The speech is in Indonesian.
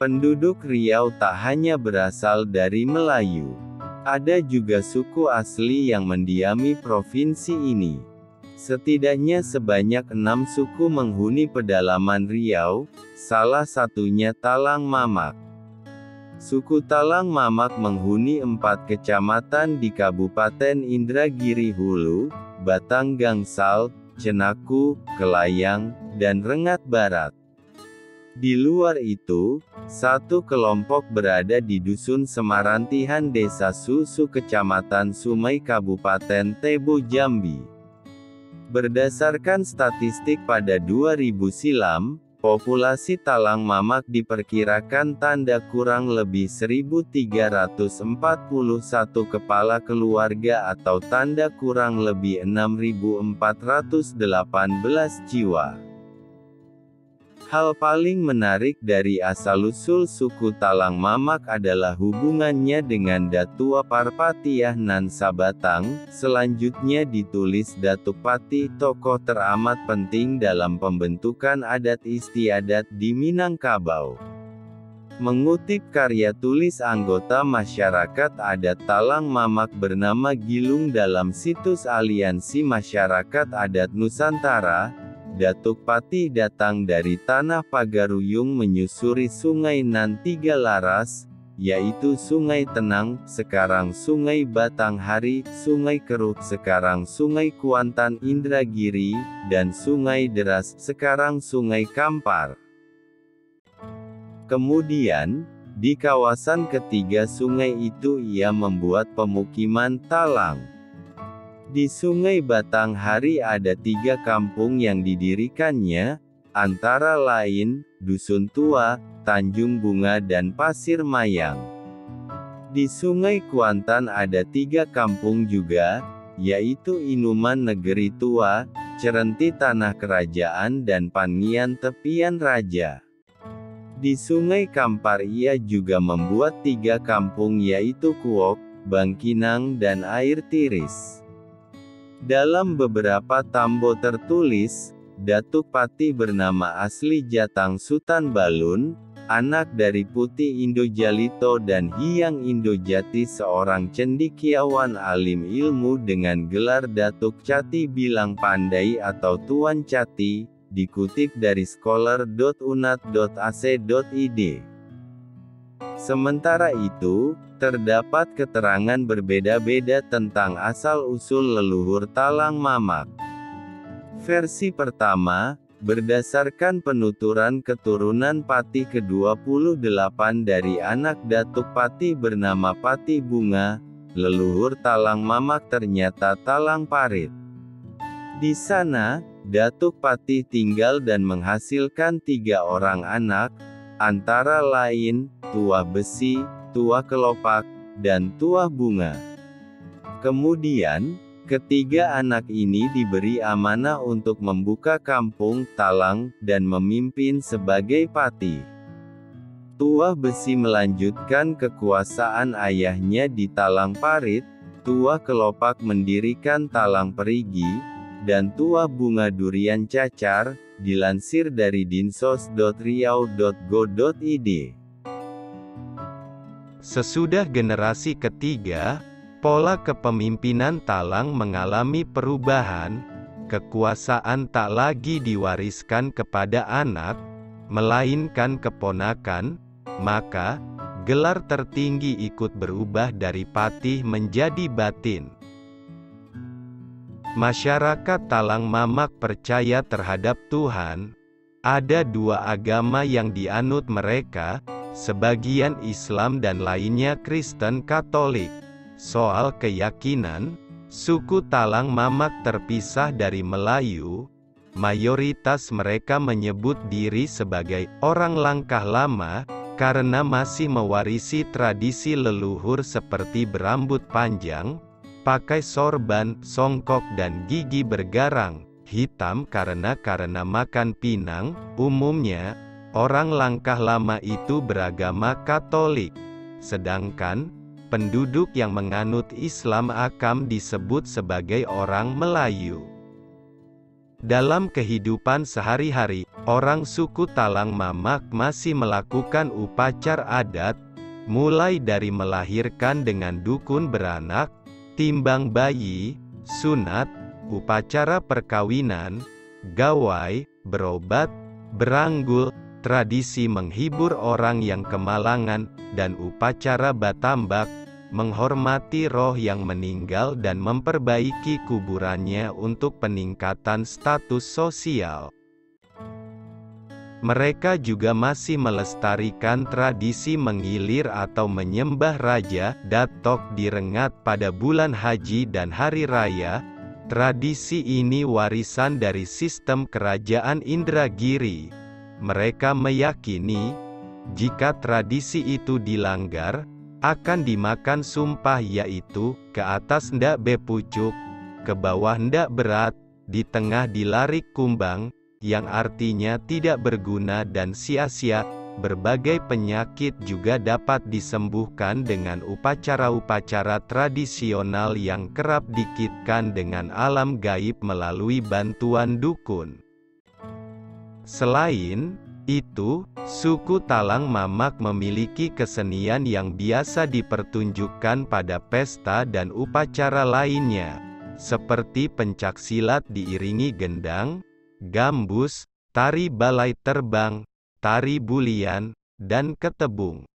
Penduduk Riau tak hanya berasal dari Melayu. Ada juga suku asli yang mendiami provinsi ini. Setidaknya sebanyak 6 suku menghuni pedalaman Riau, salah satunya Talang Mamak. Suku Talang Mamak menghuni 4 kecamatan di Kabupaten Indragiri Hulu, Batang Gangsal, Cenaku, Kelayang, dan Rengat Barat. Di luar itu, satu kelompok berada di Dusun Semarantihan Desa Susu Kecamatan Sumai Kabupaten Tebo Jambi. Berdasarkan statistik pada 2000 silam, populasi Talang Mamak diperkirakan tanda kurang lebih 1.341 kepala keluarga atau tanda kurang lebih 6.418 jiwa. Hal paling menarik dari asal-usul suku Talang Mamak adalah hubungannya dengan Datua Parpatiah Nan Sabatang. Selanjutnya ditulis Datuk Pati, tokoh teramat penting dalam pembentukan adat istiadat di Minangkabau. Mengutip karya tulis anggota masyarakat adat Talang Mamak bernama Gilung dalam situs Aliansi Masyarakat Adat Nusantara, Datuk Pati datang dari tanah Pagaruyung menyusuri Sungai Nan 3 laras, yaitu Sungai Tenang, sekarang Sungai Batanghari, Sungai Keruh, sekarang Sungai Kuantan Indragiri, dan Sungai Deras, sekarang Sungai Kampar. Kemudian, di kawasan ketiga sungai itu ia membuat pemukiman Talang. Di Sungai Batanghari ada 3 kampung yang didirikannya, antara lain, Dusun Tua, Tanjung Bunga dan Pasir Mayang. Di Sungai Kuantan ada 3 kampung juga, yaitu Inuman Negeri Tua, Cerenti Tanah Kerajaan dan Panian Tepian Raja. Di Sungai Kampar ia juga membuat 3 kampung yaitu Kuok, Bangkinang dan Air Tiris. Dalam beberapa tambo tertulis, Datuk Pati bernama asli Jatang Sutan Balun, anak dari Putih Indojalito dan Hyang Indojati seorang cendekiawan alim ilmu dengan gelar Datuk Cati Bilang Pandai atau Tuan Cati, dikutip dari scholar.unat.ac.id. Sementara itu, terdapat keterangan berbeda-beda tentang asal-usul leluhur Talang Mamak. Versi pertama, berdasarkan penuturan keturunan Pati ke-28 dari anak Datuk Pati bernama Pati Bunga, leluhur Talang Mamak ternyata Talang Parit. Di sana, Datuk Pati tinggal dan menghasilkan 3 orang anak, antara lain, Tuah Besi, Tuah Kelopak, dan Tuah Bunga. Kemudian, ketiga anak ini diberi amanah untuk membuka kampung Talang, dan memimpin sebagai Pati. Tuah Besi melanjutkan kekuasaan ayahnya di Talang Parit, Tuah Kelopak mendirikan Talang Perigi, dan Tuah Bunga Durian Cacar, dilansir dari dinsos.riau.go.id. Sesudah generasi ketiga, pola kepemimpinan Talang mengalami perubahan, kekuasaan tak lagi diwariskan kepada anak, melainkan keponakan, maka, gelar tertinggi ikut berubah dari patih menjadi batin. Masyarakat Talang Mamak percaya terhadap Tuhan. Ada 2 agama yang dianut mereka, sebagian Islam dan lainnya Kristen Katolik. Soal keyakinan, suku Talang Mamak terpisah dari Melayu. Mayoritas mereka menyebut diri sebagai orang langkah lama, karena masih mewarisi tradisi leluhur seperti berambut panjang, pakai sorban, songkok dan gigi bergarang, hitam karena makan pinang. Umumnya, orang langkah lama itu beragama Katolik. Sedangkan, penduduk yang menganut Islam Akam disebut sebagai orang Melayu. Dalam kehidupan sehari-hari, orang suku Talang Mamak masih melakukan upacara adat, mulai dari melahirkan dengan dukun beranak, timbang bayi, sunat, upacara perkawinan, gawai, berobat, beranggul, tradisi menghibur orang yang kemalangan, dan upacara batambak, menghormati roh yang meninggal dan memperbaiki kuburannya untuk peningkatan status sosial. Mereka juga masih melestarikan tradisi mengilir atau menyembah Raja Datok di Rengat pada bulan haji dan hari raya. Tradisi ini warisan dari sistem kerajaan Indragiri. Mereka meyakini, jika tradisi itu dilanggar, akan dimakan sumpah, yaitu, ke atas ndak bepucuk, ke bawah ndak berat, di tengah dilarik kumbang, yang artinya tidak berguna dan sia-sia. Berbagai penyakit juga dapat disembuhkan dengan upacara-upacara tradisional yang kerap dikaitkan dengan alam gaib melalui bantuan dukun. Selain itu, suku Talang Mamak memiliki kesenian yang biasa dipertunjukkan pada pesta dan upacara lainnya, seperti pencaksilat diiringi gendang, gambus, tari balai terbang, tari bulian, dan ketebung.